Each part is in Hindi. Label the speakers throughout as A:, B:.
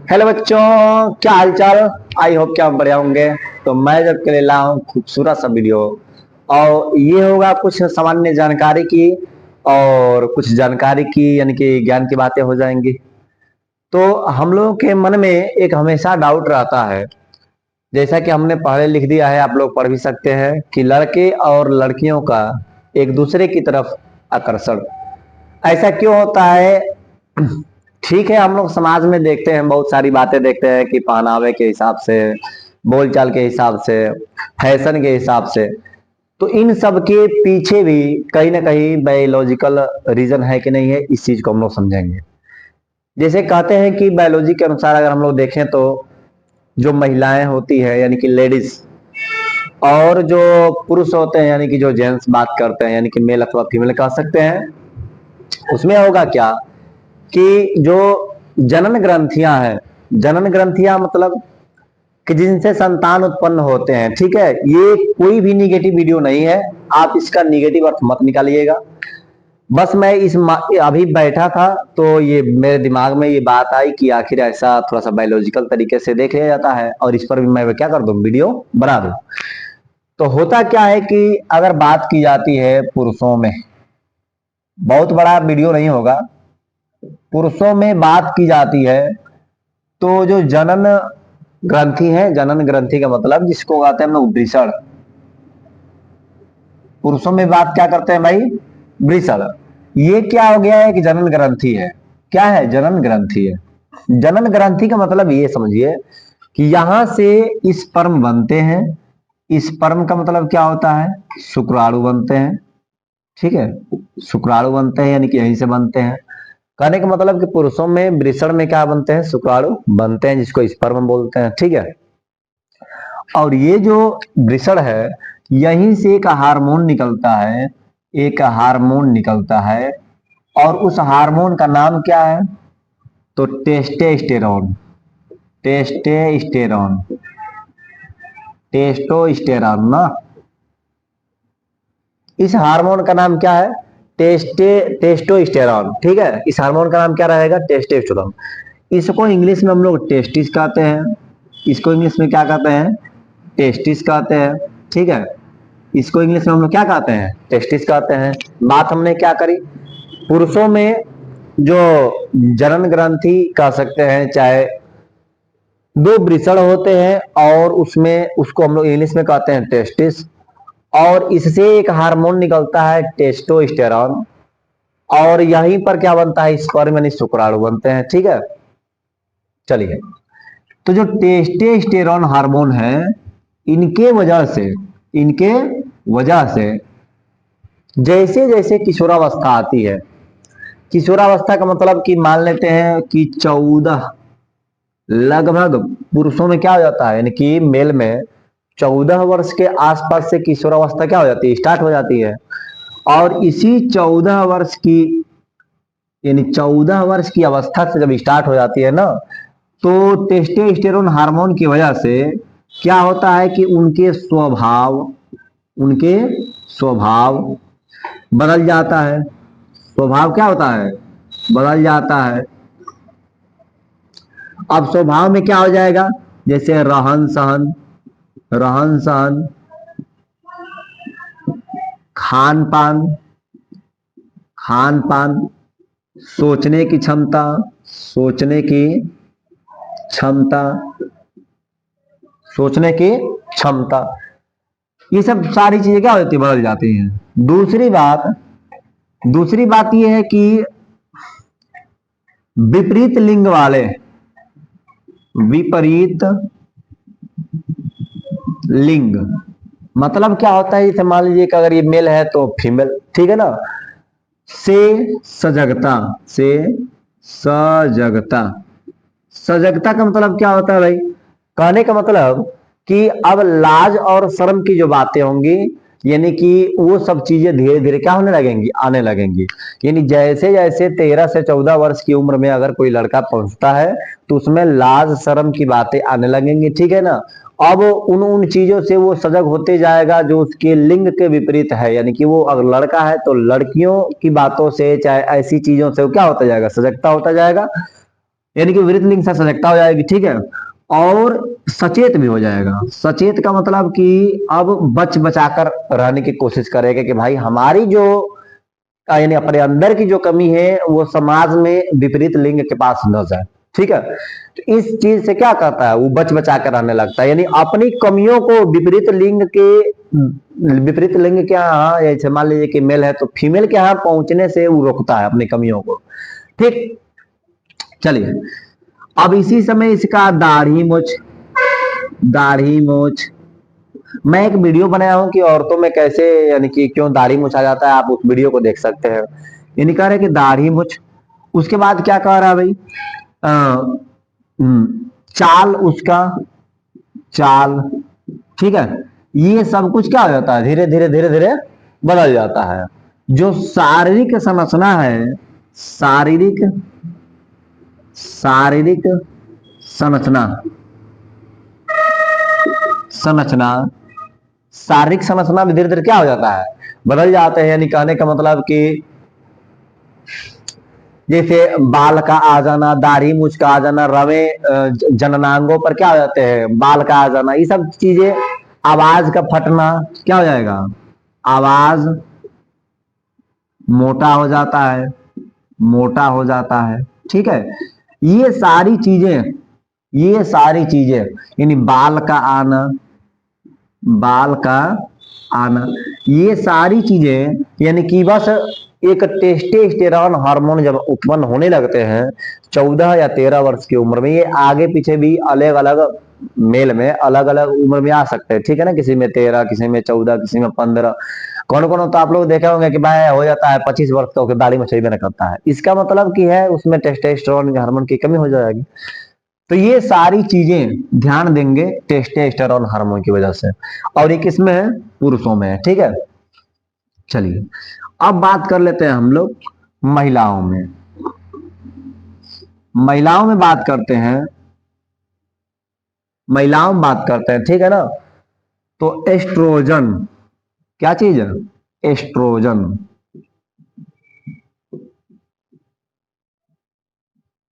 A: हेलो बच्चों, क्या हालचाल। आई होप क्या बढ़िया होंगे। तो मैं जब के लिए लाया हूँ खूबसूरत सा वीडियो, और ये होगा कुछ सामान्य जानकारी की और कुछ जानकारी की यानी कि ज्ञान की बातें हो जाएंगी। तो हम लोगों के मन में एक हमेशा डाउट रहता है, जैसा कि हमने पढ़े लिख दिया है, आप लोग पढ़ भी सकते हैं कि लड़के और लड़कियों का एक दूसरे की तरफ आकर्षण ऐसा क्यों होता है। ठीक है, हम लोग समाज में देखते हैं, बहुत सारी बातें देखते हैं कि पहनावे के हिसाब से, बोलचाल के हिसाब से, फैशन के हिसाब से। तो इन सब के पीछे भी कहीं ना कहीं बायोलॉजिकल रीजन है कि नहीं है, इस चीज को हम लोग समझेंगे। जैसे कहते हैं कि बायोलॉजी के अनुसार अगर हम लोग देखें तो जो महिलाएं होती है यानी कि लेडीज, और जो पुरुष होते हैं यानी कि जो जेंट्स बात करते हैं यानी कि मेल अथवा फीमेल कह सकते हैं, उसमें होगा क्या कि जो जनन ग्रंथियां हैं, जनन ग्रंथियां मतलब कि जिनसे संतान उत्पन्न होते हैं, ठीक है, ये कोई भी निगेटिव वीडियो नहीं है। आप इसका निगेटिव अर्थ मत निकालिएगा। बस मैं अभी बैठा था तो ये मेरे दिमाग में ये बात आई कि आखिर ऐसा थोड़ा सा बायोलॉजिकल तरीके से देख लिया जाता है और इस पर भी मैं क्या कर दूं, वीडियो बना दूं। तो होता क्या है कि अगर बात की जाती है पुरुषों में, बहुत बड़ा वीडियो नहीं होगा, पुरुषों में बात की जाती है तो जो जनन ग्रंथि है, जनन ग्रंथि का मतलब जिसको कहते हैं हम लोग वृषण, पुरुषों में बात क्या करते हैं भाई, वृषण। ये क्या हो गया है कि जनन ग्रंथि है। क्या है, जनन ग्रंथि है। जनन ग्रंथि का मतलब ये समझिए कि यहां से स्पर्म बनते हैं। स्पर्म का मतलब क्या होता है, शुक्राणु बनते हैं। ठीक है, शुक्राणु बनते हैं यानी कि यहीं से बनते हैं। कहने का मतलब कि पुरुषों में वृषण में क्या बनते हैं, शुक्राणु बनते हैं, जिसको स्पर्म बोलते हैं। ठीक है, और ये जो वृषण है, यहीं से एक हार्मोन निकलता है, एक हार्मोन निकलता है, और उस हार्मोन का नाम क्या है, तो टेस्टेस्टेरोन। टेस्टेस्टेरोन, टेस्टोस्टेरोन ना, इस हार्मोन का नाम क्या है, टेस्टोस्टेरोन। ठीक है, इस हार्मोन का नाम क्या रहेगा, टेस्टोस्टेरोन। इसको इंग्लिश में हम लोग टेस्टिस कहते हैं। इसको इंग्लिश में क्या कहते हैं, टेस्टिस कहते हैं। ठीक है, इसको इंग्लिश में हम लोग क्या कहते हैं, टेस्टिस कहते हैं। बात हमने क्या करी, पुरुषों में जो जनन ग्रंथि कह सकते हैं, चाहे दो वृषण होते हैं और उसमें उसको हम लोग इंग्लिश में कहते हैं टेस्टिस, और इससे एक हार्मोन निकलता है टेस्टोस्टेरॉन, और यहीं पर क्या बनता है, स्पर्म यानी शुक्राणु बनते हैं। ठीक है, चलिए, तो जो टेस्टोस्टेरॉन हार्मोन है, इनके वजह से, इनके वजह से जैसे जैसे किशोरावस्था आती है, किशोरावस्था का मतलब कि मान लेते हैं कि 14, लगभग पुरुषों में क्या हो जाता है यानी कि मेल में 14 वर्ष के आसपास से किशोरावस्था क्या हो जाती है, स्टार्ट हो जाती है। और इसी 14 वर्ष की, यानी 14 वर्ष की अवस्था से जब स्टार्ट हो जाती है ना, तो टेस्टोस्टेरोन हार्मोन की वजह से क्या होता है कि उनके स्वभाव बदल जाता है। स्वभाव क्या होता है, बदल जाता है। अब स्वभाव में क्या हो जाएगा, जैसे रहन सहन, रहन सहन, खान पान, खान पान, सोचने की क्षमता, सोचने की क्षमता, सोचने की क्षमता, ये सब सारी चीजें क्या हो जाती है, बदल जाती हैं। दूसरी बात यह है कि विपरीत लिंग वाले, विपरीत लिंग मतलब क्या होता है, जैसे मान लीजिए कि अगर ये मेल है तो फीमेल, ठीक है ना, से सजगता, से सजगता। सजगता का मतलब क्या होता है भाई, कहने का मतलब कि अब लाज और शर्म की जो बातें होंगी, यानी कि वो सब चीजें धीरे धीरे क्या होने लगेंगी, आने लगेंगी। यानी जैसे जैसे 13 से 14 वर्ष की उम्र में अगर कोई लड़का पहुंचता है तो उसमें लाज शर्म की बातें आने लगेंगी, ठीक है ना। अब उन उन चीजों से वो सजग होते जाएगा जो उसके लिंग के विपरीत है, यानी कि वो अगर लड़का है तो लड़कियों की बातों से चाहे ऐसी चीजों से वो क्या होता जाएगा, सजगता होता जाएगा, यानी कि विपरीत लिंग से सजगता हो जाएगी, ठीक है। और सचेत भी हो जाएगा। सचेत का मतलब कि अब बच बचाकर रहने की कोशिश करेगा कि भाई हमारी जो यानी अपने अंदर की जो कमी है वो समाज में विपरीत लिंग के पास न जाए, ठीक है। तो इस चीज से क्या करता है, वो बच बचा कर रहने लगता है, यानी अपनी कमियों को विपरीत लिंग के यहाँ, जैसे मान लीजिए कि मेल है तो फीमेल के यहाँ पहुंचने से वो रोकता है अपनी कमियों को, ठीक। चलिए, अब इसी समय इसका दाढ़ी मूछ, मैं एक वीडियो बनाया हूं कि औरतों में कैसे यानी कि क्यों दाढ़ी मूछ आ जाता है, आप उस वीडियो को देख सकते हैं। यानी कह रहे हैं कि दाढ़ी मूछ, उसके बाद क्या कह रहा है भाई, चाल उसका, चाल, ठीक है। ये सब कुछ क्या हो जाता है, धीरे धीरे धीरे धीरे बदल जाता है। जो शारीरिक संरचना है, शारीरिक शारीरिक संरचना, संरचना शारीरिक संरचना भी धीरे धीरे क्या हो जाता है, बदल जाते हैं। यानी कहने का मतलब कि जैसे बाल का आ जाना, दाढ़ी मूछ का आ जाना, रवे जननांगों पर क्या हो जाते हैं, बाल का आ जाना, ये सब चीजें, आवाज का फटना, क्या हो जाएगा, आवाज मोटा हो जाता है, मोटा हो जाता है, ठीक है। ये सारी चीजें, ये सारी चीजें, यानी बाल का आना, बाल का आना, ये सारी चीजें, यानी कि बस एक टेस्टोस्टेरोन हार्मोन जब उत्पन्न होने लगते हैं 14 या 13 वर्ष की उम्र में, ये आगे पीछे भी अलग अलग मेल में अलग अलग उम्र में आ सकते हैं, ठीक है ना। किसी में 13, किसी में 14, किसी में 15, कौन कौन तो आप लोग देखे होंगे कि भाई हो जाता है 25 वर्ष तो दाढ़ी में चाहिए करता है, इसका मतलब की है उसमें टेस्टोस्टेरोन हार्मोन की कमी हो जाएगी। तो ये सारी चीजें ध्यान देंगे टेस्टोस्टेरोन हार्मोन की वजह से, और ये किसमें है, पुरुषों में है, ठीक है। चलिए, अब बात कर लेते हैं हम लोग महिलाओं में, महिलाओं में बात करते हैं, महिलाओं में बात करते हैं, ठीक है ना। तो एस्ट्रोजन, क्या चीज है, एस्ट्रोजन,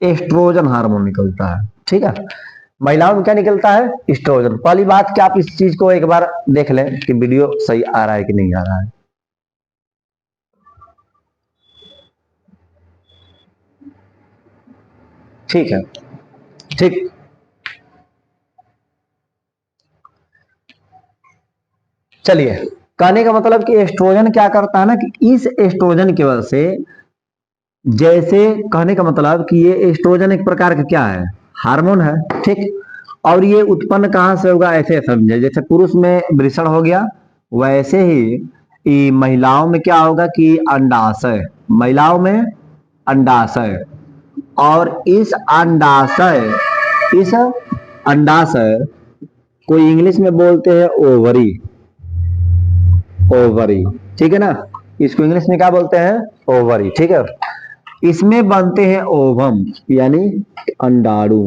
A: एस्ट्रोजन हार्मोन निकलता है, ठीक है। महिलाओं में क्या निकलता है, एस्ट्रोजन। पहली बात कि आप इस चीज को एक बार देख लें कि वीडियो सही आ रहा है कि नहीं आ रहा है। ठीक है, ठीक। चलिए, कहने का मतलब कि एस्ट्रोजन क्या करता है ना, कि इस एस्ट्रोजन की वजह से, जैसे कहने का मतलब कि ये एस्ट्रोजन एक प्रकार का क्या है, हार्मोन है, ठीक। और ये उत्पन्न कहां से होगा, ऐसे समझे जैसे पुरुष में वृषण हो गया, वैसे ही ये महिलाओं में क्या होगा कि अंडाशय, महिलाओं में अंडाशय, और इस अंडाशय को इंग्लिश में बोलते हैं ओवरी, ओवरी, ठीक है ना। इसको इंग्लिश में क्या बोलते हैं, ओवरी, ठीक है। इसमें बनते हैं ओवम, यानी अंडाणु,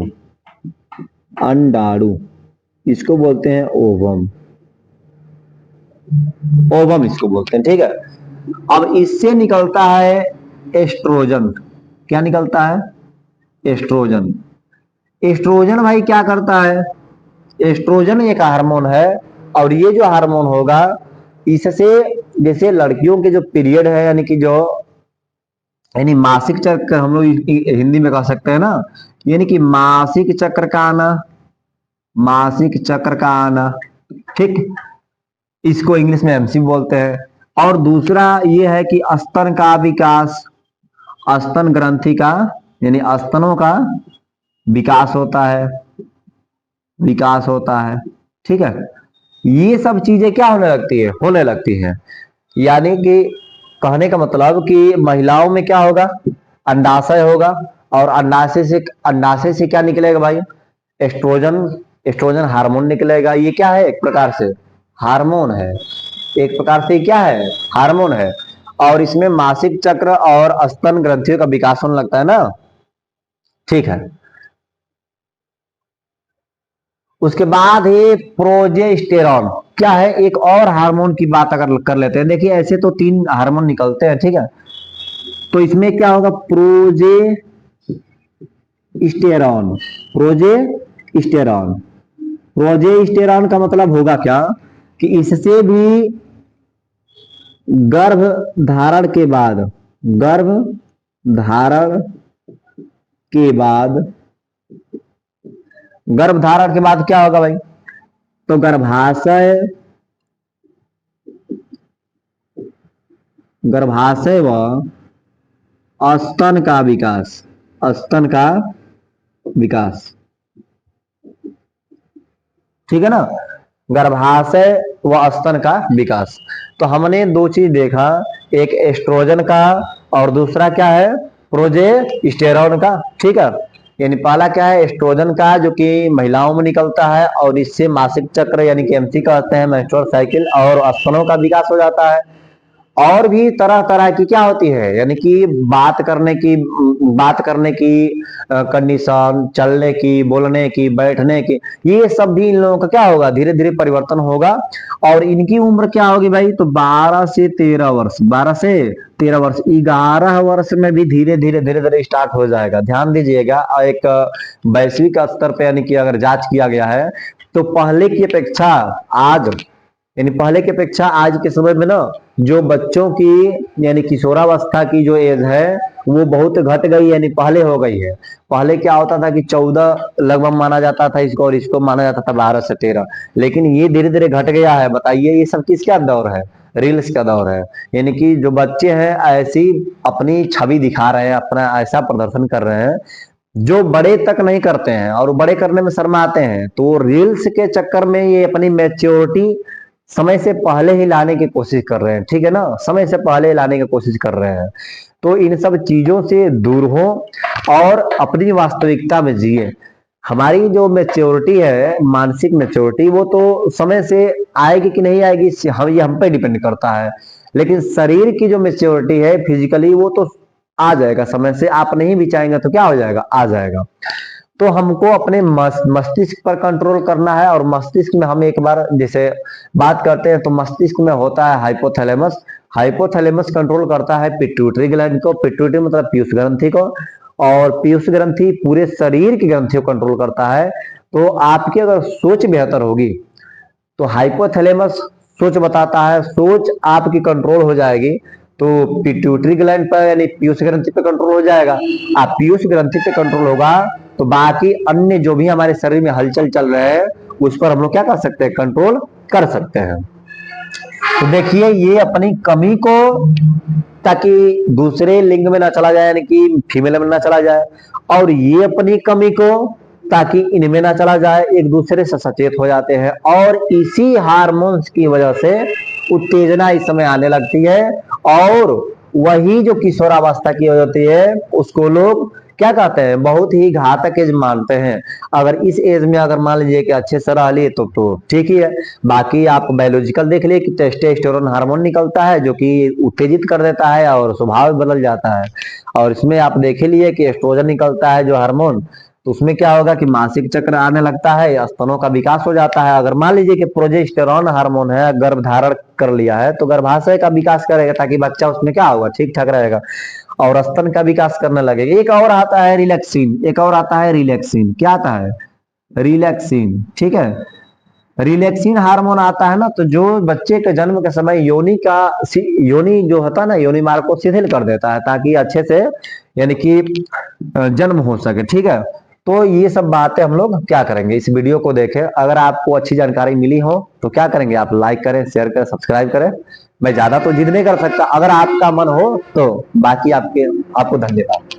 A: अंडाणु, इसको बोलते हैं ओवम, ओवम इसको बोलते हैं, ठीक है। अब इससे निकलता है एस्ट्रोजन, क्या निकलता है, एस्ट्रोजन। एस्ट्रोजन भाई क्या करता है, एस्ट्रोजन एक हार्मोन है, और ये जो हार्मोन होगा इससे, जैसे लड़कियों के जो पीरियड है, यानी कि जो, यानी मासिक चक्र हम लोग हिंदी में कह सकते हैं ना, यानी कि मासिक चक्र का आना, मासिक चक्र का आना, ठीक। इसको इंग्लिश में एमसी बोलते हैं। और दूसरा ये है कि स्तन का विकास, स्तन ग्रंथि का, यानी स्तनों का विकास होता है, विकास होता है, ठीक है। ये सब चीजें क्या होने लगती है, होने लगती है। यानी कि कहने का मतलब कि महिलाओं में क्या होगा, अंडाशय होगा, और अंडाशय से क्या निकलेगा भाई, एस्ट्रोजन, एस्ट्रोजन हार्मोन निकलेगा। ये क्या है, एक प्रकार से हार्मोन है। एक प्रकार से क्या है, हार्मोन है। और इसमें मासिक चक्र और स्तन ग्रंथियों का विकास होने लगता है ना, ठीक है। उसके बाद है प्रोजेस्टेरॉन, क्या है, एक और हार्मोन की बात अगर कर लेते हैं। देखिए ऐसे तो 3 हार्मोन निकलते हैं, ठीक है। तो इसमें क्या होगा, प्रोजेस्टेरॉन, प्रोजेस्टेरॉन, प्रोजेस्टेरॉन का मतलब होगा क्या, कि इससे भी गर्भ धारण के बाद, गर्भ धारण के बाद, गर्भ धारण के बाद क्या होगा भाई, तो गर्भाशय, गर्भाशय व स्तन का विकास, स्तन का विकास, ठीक है ना, गर्भाशय व स्तन का विकास। तो हमने 2 चीज देखा, एक एस्ट्रोजन का और दूसरा क्या है, प्रोजेस्टेरॉन का, ठीक है। यानी पहला क्या है, एस्ट्रोजन का, जो कि महिलाओं में निकलता है और इससे मासिक चक्र यानी कि एमसी कहते हैं, मेंस्ट्रुअल साइकिल, और स्तनों का विकास हो जाता है। और भी तरह तरह की क्या होती है, यानी कि बात करने की कंडीशन, चलने की, बोलने की, बैठने की, ये सब भी इन लोगों का क्या होगा, धीरे धीरे परिवर्तन होगा। और इनकी उम्र क्या होगी भाई, तो 12 से 13 वर्ष, 12 से 13 वर्ष, 11 वर्ष में भी धीरे धीरे धीरे धीरे स्टार्ट हो जाएगा। ध्यान दीजिएगा, एक वैश्विक स्तर पे यानी कि अगर जांच किया गया है, तो पहले की अपेक्षा आज, यानी पहले की अपेक्षा आज के समय में ना, जो बच्चों की यानी किशोरावस्था की जो एज है वो बहुत घट गई, यानी पहले हो गई है। पहले क्या होता था कि 14 लगभग माना जाता था इसको, और इसको माना जाता था 12 से 13, लेकिन ये धीरे धीरे घट गया है। बताइए ये सब किसका दौर है, रील्स का दौर है। यानी कि जो बच्चे हैं ऐसी अपनी छवि दिखा रहे हैं, अपना ऐसा प्रदर्शन कर रहे हैं जो बड़े तक नहीं करते हैं, और बड़े करने में शर्माते हैं। तो रील्स के चक्कर में ये अपनी मैच्योरिटी समय से पहले ही लाने की कोशिश कर रहे हैं, ठीक है ना, समय से पहले लाने की कोशिश कर रहे हैं। तो इन सब चीजों से दूर हो और अपनी वास्तविकता में जिए। हमारी जो मैच्योरिटी है, मानसिक मैच्योरिटी, वो तो समय से आएगी कि नहीं आएगी, ये हम पे डिपेंड करता है। लेकिन शरीर की जो मैच्योरिटी है फिजिकली, वो तो आ जाएगा समय से। आप नहीं भी चाहेंगे तो क्या हो जाएगा, आ जाएगा। तो हमको अपने मस्तिष्क पर कंट्रोल करना है। और मस्तिष्क में हम एक बार जैसे बात करते हैं, तो मस्तिष्क में होता है हाइपोथैलेमस। हाइपोथैलेमस कंट्रोल करता है पिट्यूटरी ग्लैंड को, पिट्यूटरी मतलब पीयूष ग्रंथि को, और पीयूष ग्रंथि पूरे शरीर की ग्रंथियों को कंट्रोल करता है। तो आपकी अगर सोच बेहतर होगी तो हाइपोथैलेमस सोच बताता है, सोच आपकी कंट्रोल हो जाएगी तो पिट्यूटरी ग्लैंड पर यानी पीयूष ग्रंथि पे कंट्रोल हो जाएगा। आप पीयूष ग्रंथि पे कंट्रोल होगा तो बाकी अन्य जो भी हमारे शरीर में हलचल चल रहे हैं उस पर हम लोग क्या कर सकते हैं, कंट्रोल कर सकते हैं। तो देखिए ये अपनी कमी को, ताकि दूसरे लिंग में ना चला जाए, यानी कि फीमेल में ना चला जाए, और ये अपनी कमी को ताकि इनमें ना चला जाए, एक दूसरे से सचेत हो जाते हैं। और इसी हार्मोन्स की वजह से उत्तेजना इस समय आने लगती है, और वही जो किशोरावस्था की होती है उसको लोग क्या कहते हैं, बहुत ही घातक एज मानते हैं। अगर इस एज में अगर मान लीजिए कि अच्छे से रह लिए तो ठीक ही है। बाकी आप बायोलॉजिकल देख लिए कि टेस्टोस्टेरोन हार्मोन निकलता है जो कि उत्तेजित कर देता है और स्वभाव बदल जाता है। और इसमें आप देख लिए कि एस्ट्रोजन निकलता है जो हार्मोन, तो उसमें क्या होगा कि मासिक चक्र आने लगता है, स्तनों का विकास हो जाता है। अगर मान लीजिए कि प्रोजेस्टेरॉन हार्मोन है, गर्भ धारण कर लिया है, तो गर्भाशय का विकास करेगा ताकि बच्चा उसमें क्या होगा, ठीक ठाक रहेगा, और स्तन का विकास करने लगेगा। एक और आता है रिलैक्सिन, एक और आता है रिलैक्सिन। क्या आता है, रिलैक्सिन, ठीक है। रिलैक्सिन हार्मोन आता है ना, तो जो बच्चे के जन्म के समय योनि जो होता है ना, योनि मार्ग को शिथिल कर देता है ताकि अच्छे से यानी कि जन्म हो सके, ठीक है। तो ये सब बातें हम लोग क्या करेंगे, इस वीडियो को देखें। अगर आपको अच्छी जानकारी मिली हो तो क्या करेंगे, आप लाइक करें, शेयर करें, सब्सक्राइब करें। मैं ज्यादा तो जिद नहीं कर सकता, अगर आपका मन हो तो। बाकी आपको धन्यवाद।